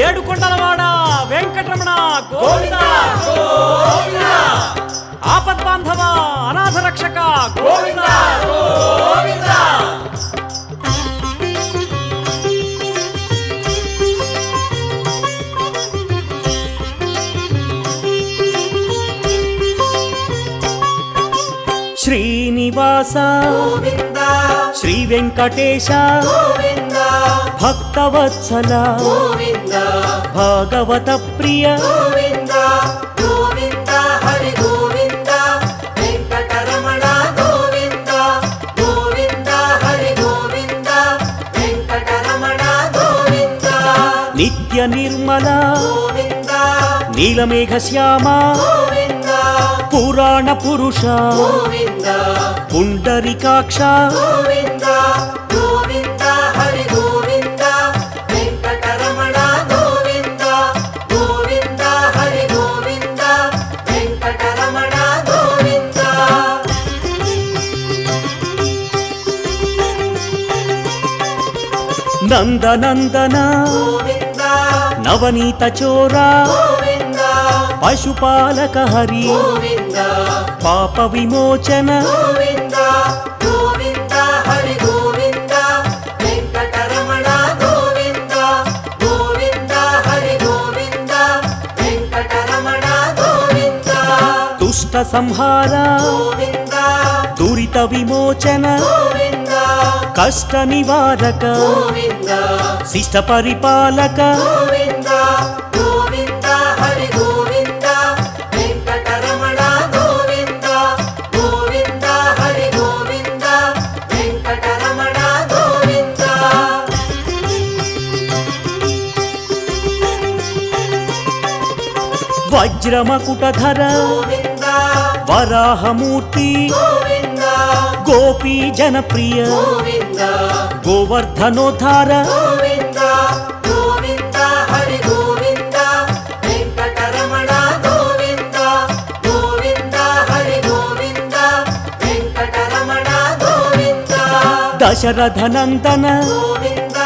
ఏడుకొండలవాడ వెంకటరమణ గోవింద గోవింద, ఆపద్బాంధవ అనాథ రక్షక గోవింద గోవింద. శ్రీనివాస గోవింద శ్రీ వెంకటేశ గోవింద భక్తవత్సల గోవింద భాగవత ప్రియ గోవింద గోవింద హరి గోవింద వెంకటరమణ గోవింద గోవింద హరి గోవింద వెంకటరమణ గోవింద నిత్య నిర్మల గోవింద నీలమేఘ శ్యామ గోవింద పురాణ పురుష గోవింద పుండరీకాక్ష గోవింద గోవింద హరి గోవింద వెంకటరమణ గోవింద గోవింద హరి గోవింద వెంకటరమణ గోవింద. నందనందన గోవింద నవనీత చోర గోవింద పశుపాలక హరి గోవింద పాప విమోచన గోవింద గోవింద హరి గోవింద వెంకటరమణ గోవింద గోవింద హరి గోవింద వెంకటరమణ గోవింద. దుష్ట సంహార గోవింద దురిత విమోచన గోవింద కష్ట నివారక గోవింద శిష్ట పరిపాలక గోవింద గోవింద హరి గోవింద వెంకటరమణ గోవింద గోవింద హరి గోవింద వెంకటరమణ గోవింద. వజ్రమకుటధర గోవింద వరాహమూర్తి గోవింద గోపీ జనప్రియ గోవింద గోవర్ధనోద్ధార గోవింద గోవింద హరి గోవింద వెంకటరమణ గోవింద గోవింద హరి గోవింద వెంకటరమణ గోవింద. దశరథనందన గోవింద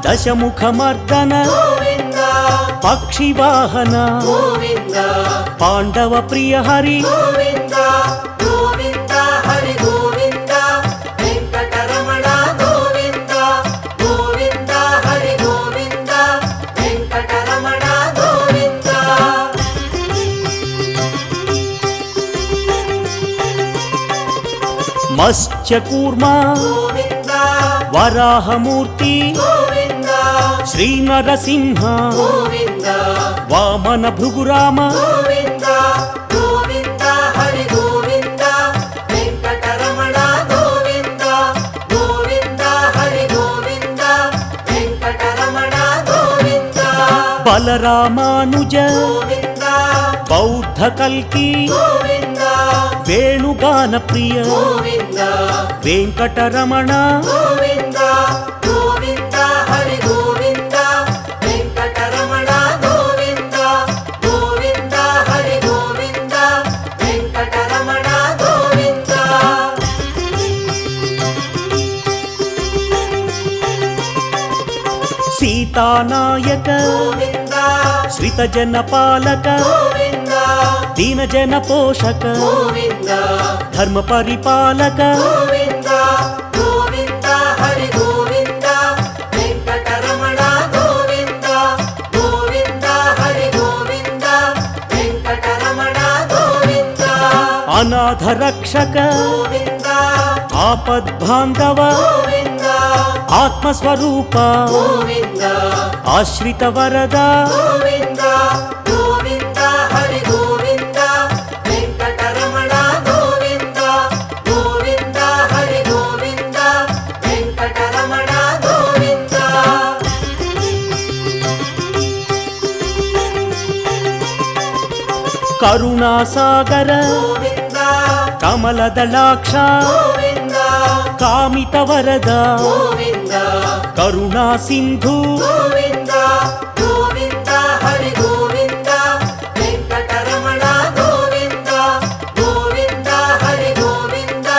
దశముఖమర్దన గోవింద పక్షివాహన గోవింద పాండవ ప్రియ హరి గోవింద గోవింద హరి గోవింద వెంకటరమణ గోవింద గోవింద హరి గోవింద వెంకటరమణ గోవింద. మత్స్యకూర్మ గోవింద వరాహమూర్తి గోవింద శ్రీ నరసింహ గోవింద వామన భృగురామ గోవింద గోవింద హరి గోవింద వెంకటరమణ గోవింద గోవింద హరి గోవింద వెంకటరమణ గోవింద. బలరామానుజ గోవింద బౌద్ధ కల్కి గోవింద వేణుగాన ప్రియ గోవింద వెంకటరమణ గోవింద గోవింద హరి గోవింద వెంకటరమణ గోవింద గోవింద హరి గోవింద వెంకటరమణ గోవింద. సీతానాయక గోవింద శ్రితజన పాలక గోవింద దీనజన పోషక గోవింద ధర్మ పరిపాలక గోవింద గోవింద హరి గోవింద వెంకటరమణ గోవింద గోవింద హరి గోవింద వెంకటరమణ గోవింద. అనాథ రక్షక గోవింద ఆపద్బాంధవ గోవింద ఆత్మస్వరూప గోవింద ఆశ్రిత వరద గోవింద గోవింద హరి గోవింద వెంకటరమణ గోవింద గోవింద హరి గోవింద వెంకటరమణ గోవింద. కరుణాసాగర గోవింద కమలదళాక్ష గోవింద కామిత వరద గోవింద కరుణా సింధు గోవింద గోవింద హరి గోవింద వెంకటరమణ గోవింద గోవింద హరి గోవింద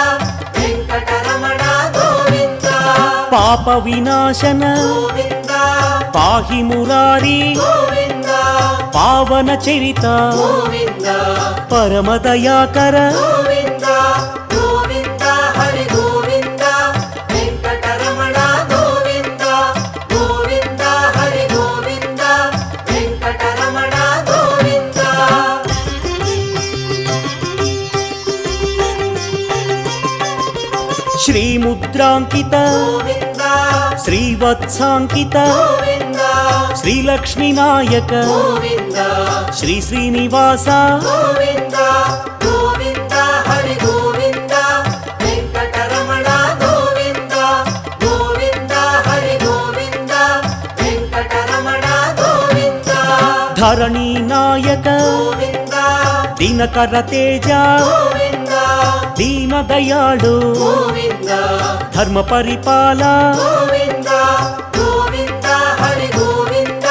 వెంకటరమణ గోవింద. పాప వినాశన గోవింద పాహి మురారి గోవింద పావన చరిత గోవింద పరమదయాకర గోవింద గోవింద హరి గోవింద వెంకటరమణ గోవింద గోవింద హరి గోవింద వెంకటరమణ గోవింద శ్రీముద్రాంకిత గోవింద శ్రీవత్సాంకిత గోవింద శ్రీలక్ష్మీ నాయక గోవింద శ్రీ శ్రీనివాస గోవింద గోవింద హరి గోవింద వెంకటరమణ గోవింద గోవింద హరి గోవింద వెంకటరమణ గోవింద ధరణీ నాయక గోవింద దినకర తేజ గోవింద దీనదయాళు గోవింద ధర్మ పరిపాల గోవింద గోవింద హరి గోవింద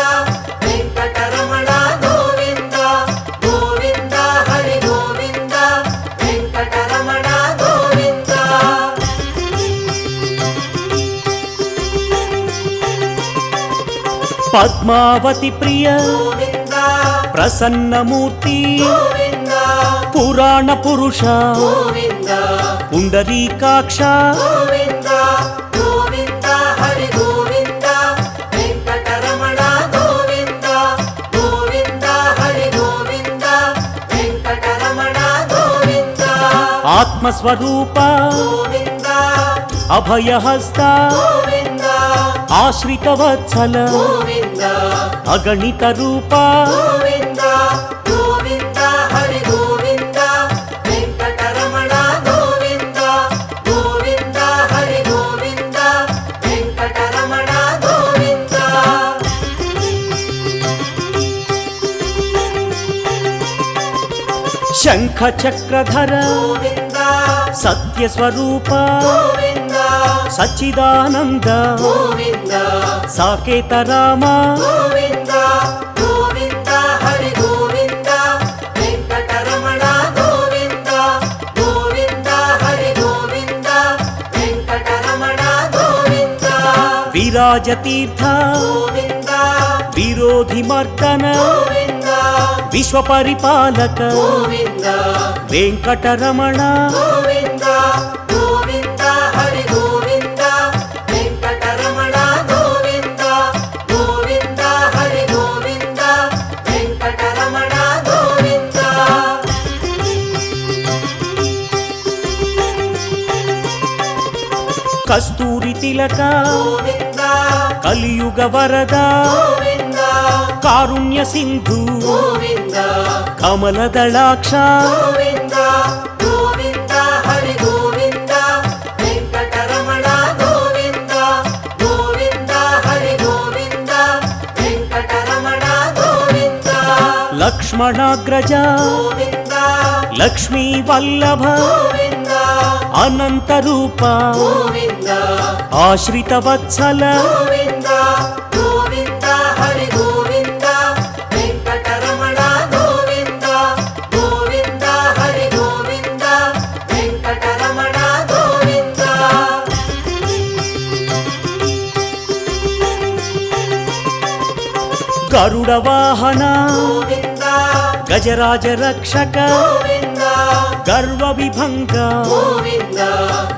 వెంకటరమణ గోవింద గోవింద హరి గోవింద వెంకటరమణ గోవింద పద్మావతి ప్రియ గోవింద ప్రసన్నమూర్తి గోవింద పురాణ పురుష గోవింద పుండరీకాక్ష గోవింద గోవింద హరి గోవింద వెంకటరమణ గోవింద గోవింద హరి గోవింద వెంకటరమణ గోవింద ఆత్మస్వరూప గోవింద అభయహస్త గోవింద ఆశ్రితవత్సల గోవింద అగణిత రూప గోవింద గోవింద హరి గోవింద వెంకటరమణ గోవింద గోవింద హరి గోవింద వెంకటరమణ గోవింద శంఖ చక్రధర గోవింద సత్యస్వరూప గోవింద సచ్చిదానంద గోవింద సాకేత రామ గోవింద గోవింద హరి గోవింద వెంకటరమణ గోవింద గోవింద హరి గోవింద వెంకటరమణ గోవింద విరాజతీర్థ గోవింద విరోధి మర్దన గోవింద విశ్వపరిపాలక గోవింద వెంకటరమణ గోవింద గోవింద హరి గోవింద వెంకటరమణ గోవింద గోవింద హరి గోవింద వెంకటరమణ గోవింద కస్తూరి తిలక గోవింద కలియుగ వరద గోవింద కారుణ్య సింధు గోవింద కమలదళాక్ష గోవింద గోవింద హరి గోవింద వెంకటరమణ గోవింద గోవింద హరి గోవింద వెంకటరమణ గోవింద లక్ష్మణాగ్రజ గోవింద లక్ష్మీ వల్లభ గోవింద అనంత రూప గోవింద ఆశ్రితవత్సల గోవింద గోవింద హరి గోవింద వెంకటరమణ గోవింద గోవింద హరి గోవింద వెంకటరమణ గోవింద గరుడ వాహన గోవింద గజరాజ రక్షక గోవింద గర్వ విభంగ గోవింద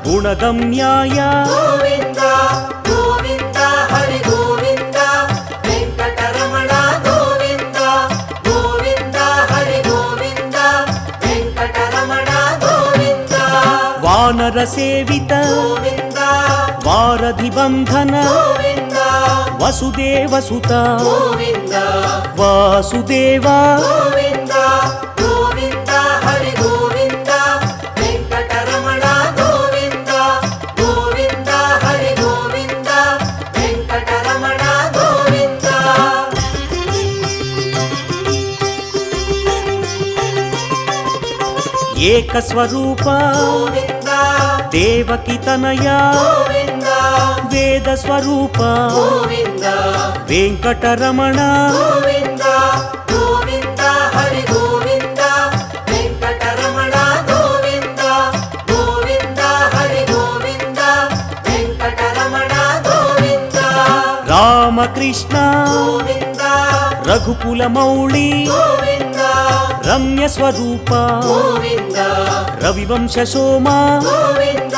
గుణగమ్యాయ గోవింద గోవింద హరి గోవింద వెంకటరమణ గోవింద గోవింద హరి గోవింద వెంకటరమణ గోవింద వానర సేవిత గోవింద వారధి బంధన గోవింద వసుదేవసుత గోవింద వాసుదేవ గోవింద గోవింద హరి గోవింద వెంకటరమణ గోవింద గోవింద హరి గోవింద వెంకటరమణ గోవింద ఏకస్వరూప గోవింద దేవకి తనయ గోవింద వేద స్వరూప గోవింద వెంకటరమణ గోవింద గోవింద హరి గోవింద వెంకటరమణ గోవింద గోవింద హరి గోవింద వెంకటరమణ గోవింద రామకృష్ణ రామకృష్ణ గోవింద రఘుకుల మౌళి గోవింద రమ్య స్వరూప గోవింద రవివంశ సోమ గోవింద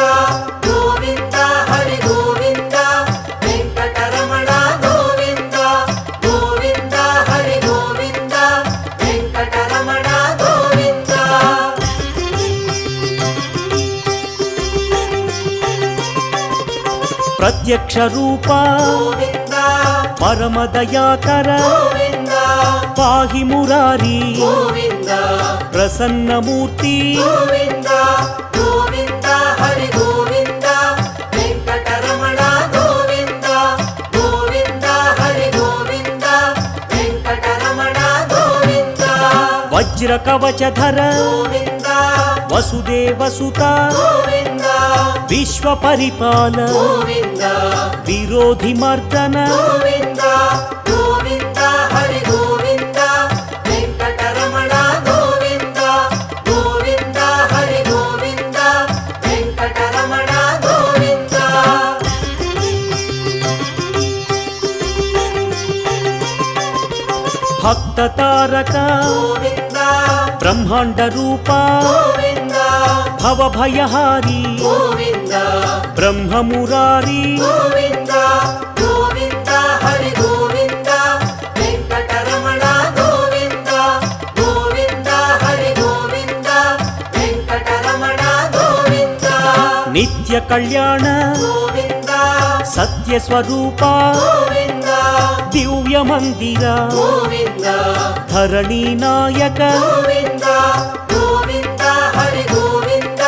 గోవింద హరి గోవింద వెంకటరమణ గోవింద గోవింద హరి గోవింద వెంకటరమణ గోవింద ప్రత్యక్ష రూప గోవింద పరమ దయాకర గోవింద పాహి మురారి గోవింద ప్రసన్నమూర్తి గోవింద గోవింద హరి గోవింద వెంకటరమణ గోవింద గోవింద హరి గోవింద వెంకటరమణ గోవింద వజ్ర కవచధర గోవింద వసుదేవసుత గోవింద విశ్వ పరిపాల గోవింద విరోధి మర్దన గోవింద గోవింద హరి గోవింద వెంకటరమణ గోవింద గోవింద హరి గోవింద వెంకటరమణ గోవింద భక్త తారక గోవింద బ్రహ్మాండ రూప గోవింద భవభయహారి గోవింద బ్రహ్మమురారి గోవింద గోవింద హరి గోవింద వెంకటరమణ గోవింద గోవింద హరి గోవింద వెంకటరమణ గోవింద నిత్య కళ్యాణ గోవింద సత్య స్వరూప గోవింద దివ్య మందిర గోవింద ధరణి నాయక గోవింద గోవింద హరి గోవింద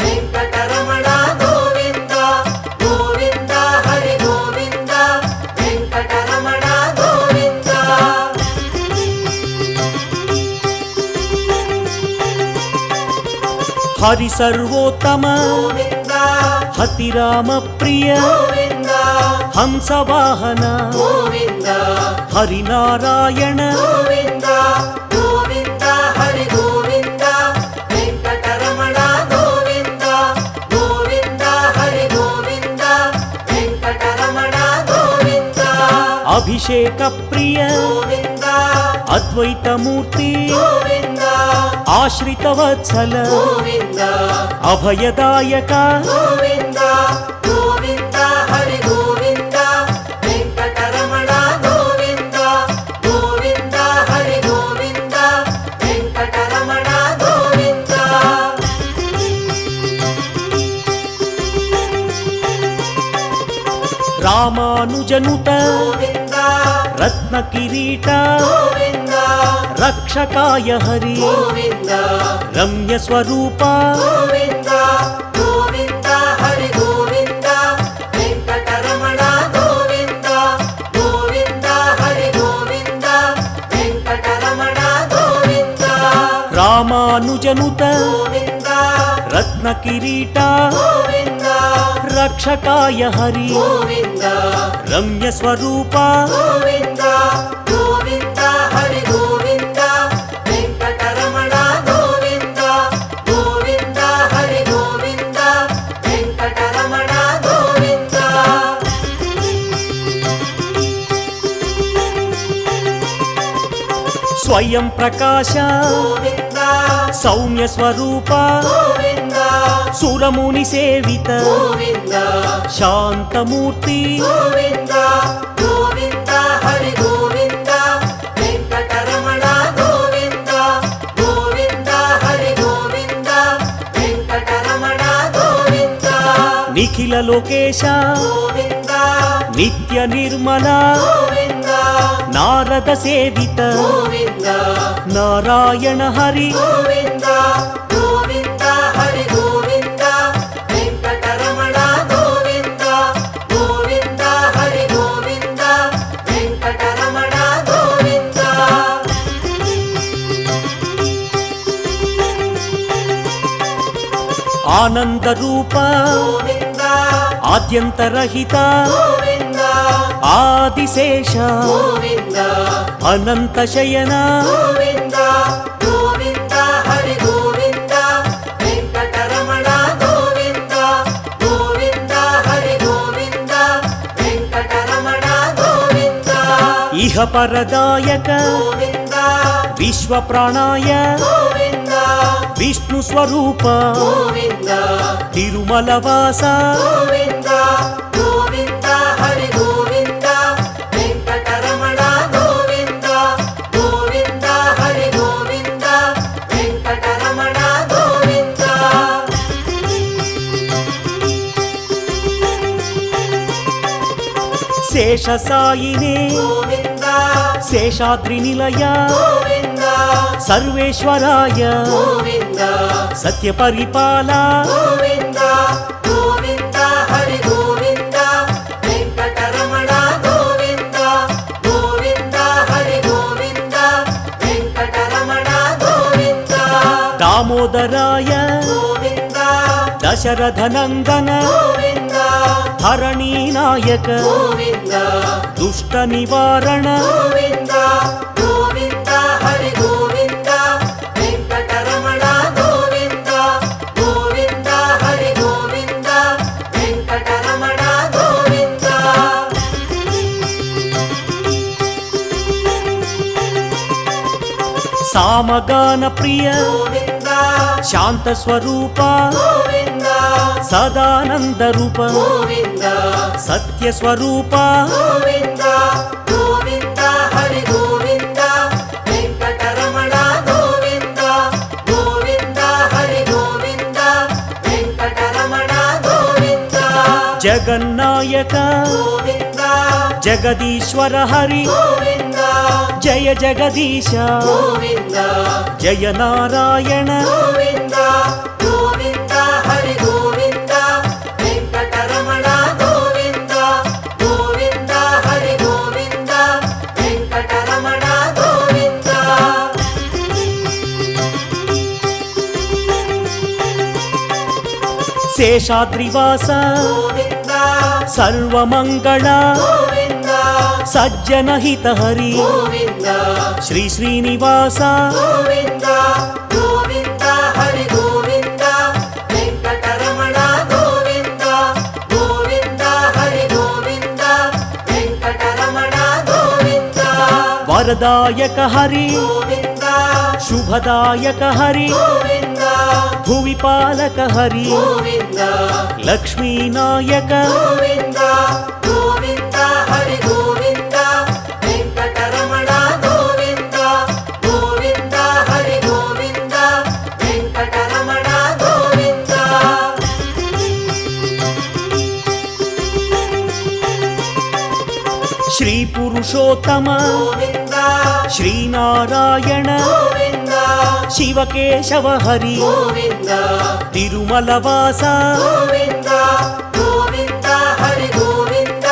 వెంకటరమణ గోవింద గోవింద హరి గోవింద వెంకటరమణ గోవింద హరి సర్వోత్తమ గోవింద హతిరామ ప్రియ గోవింద హంసవాహన గోవింద హరినారాయణ గోవింద గోవింద హరి గోవింద వెంకటరమణ గోవింద గోవింద హరి గోవింద వెంకటరమణ గోవింద అభిషేక ప్రియ గోవింద అద్వైతమూర్తి గోవింద ఆశ్రిత వత్సల గోవింద అభయదాయక గోవింద గోవింద హరి గోవింద వెంకటరమణ గోవింద గోవింద హరి గోవింద వెంకటరమణ గోవింద రామానుజనుత గోవింద రత్న కిరీట గోవింద రక్షకాయ హరి గోవింద రమ్య స్వరూప గోవింద గోవింద హరి గోవింద వెంకటరమణ గోవింద గోవింద హరి గోవింద వెంకటరమణ గోవింద రామానుజనుత గోవింద రత్న కిరీట గోవింద రక్షకాయ హరి గోవింద రమ్య స్వరూప గోవింద గోవింద హరి గోవింద వెంకటరమణ గోవింద గోవింద హరి గోవింద వెంకటరమణ గోవింద స్వయం ప్రకాశ గోవింద సౌమ్య స్వరూప గోవింద సురముని సేవిత గోవింద శాంతమూర్తి గోవింద గోవింద హరి గోవింద వెంకటరమణ గోవింద గోవింద హరి గోవింద వెంకటరమణ గోవింద నిఖిల లోకేశ గోవింద నిత్య నిర్మల గోవింద నారద సేవిత గోవింద నారాయణ హరి గోవింద గోవింద హరి గోవింద వెంకటరమణ గోవింద గోవింద హరి గోవింద వెంకటరమణ గోవింద ఆనంద రూప గోవింద ఆద్యంతరహిత గోవింద ఆదిశేష గోవింద అనంత శయన గోవింద గోవింద హరి గోవింద వెంకటరమణ గోవింద గోవింద హరి గోవింద వెంకటరమణ గోవింద ఇహ పరదాయక గోవింద విశ్వ ప్రాణాయ గోవింద విష్ణు స్వరూప గోవింద తిరుమల వాస గోవింద గోవింద హరి గోవింద వెంకటరమణ గోవింద గోవింద హరి గోవింద వెంకటరమణ గోవింద శేష సాయినే గోవింద శేషాద్రి నిలయ గోవింద సర్వేశ్వరాయ గోవింద సత్య పరిపాల గోవింద గోవింద హరి గోవింద వెంకటరమణ గోవింద గోవింద హరి గోవింద వెంకటరమణ గోవింద దామోదరాయ గోవింద దశరథ నందన గోవింద ధరణీ నాయక గోవింద దుష్ట నివారణ గోవింద గోవింద హరి గోవింద వెంకటరమణ గోవింద గోవింద హరి గోవింద వెంకటరమణ గోవింద సామగాన ప్రియ గోవింద శాంత స్వరూప గోవింద సదానంద రూప గోవింద సత్య స్వరూప గోవింద గోవింద హరి గోవింద వెంకటరమణ గోవింద గోవింద హరి గోవింద వెంకటరమణ గోవింద జగన్నాయక గోవింద జగదీశ్వర హరి గోవింద జయ జగదీశ గోవింద జయ నారాయణ గోవింద గోవింద హరి గోవింద వెంకటరమణ గోవింద గోవింద హరి గోవింద వెంకటరమణ గోవింద శేషాద్రివాస గోవింద సర్వమంగళ గోవింద సజ్జన హిత హరి గోవింద శ్రీ శ్రీనివాస గోవింద గోవింద హరి గోవింద వెంకటరమణ గోవింద గోవింద హరి గోవింద వెంకటరమణ గోవింద వరదాయక హరి గోవింద శుభదాయక హరి గోవింద భువిపాలక హరి గోవింద లక్ష్మీనాయక గోవింద గోవింద హరి గోవింద వెంకటరమణ గోవింద గోవింద హరి గోవింద వెంకటరమణ గోవింద శ్రీ పురుషోత్తమ గోవింద శ్రీనారాయణ గోవింద శివకేశవ హరి గోవింద తిరుమల వాస గోవింద గోవింద హరి గోవింద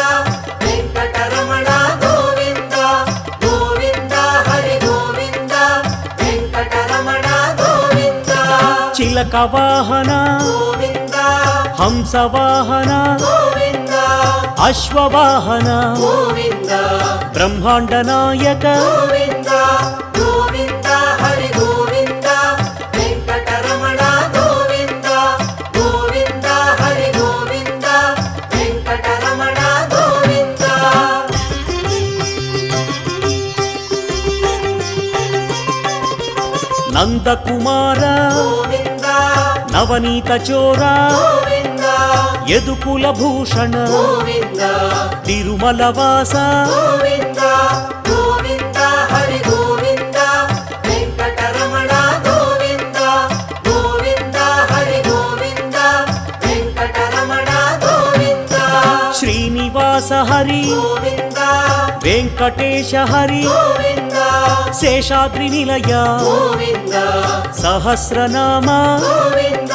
వెంకటరమణ గోవింద గోవింద హరి గోవింద వెంకటరమణ గోవింద చిలక వాహన గోవింద హంస వాహన గోవింద అశ్వవాహన గోవింద బ్రహ్మాండ నాయక గోవింద గోవింద హరి గోవింద వెంకటరమణ గోవింద గోవింద హరి గోవింద వెంకటరమణ గోవింద నందకుమార గోవింద నవనీత చోర గోవింద యదుకుల భూషణ గోవింద తిరుమల వాస గోవింద గోవింద హరి గోవింద వెంకటరమణ గోవింద గోవింద హరి గోవింద వెంకటరమణ గోవింద శ్రీనివాస హరి గోవింద వెంకటేశ హరి గోవింద శేషాద్రి నిలయ గోవింద సహస్రనామ గోవింద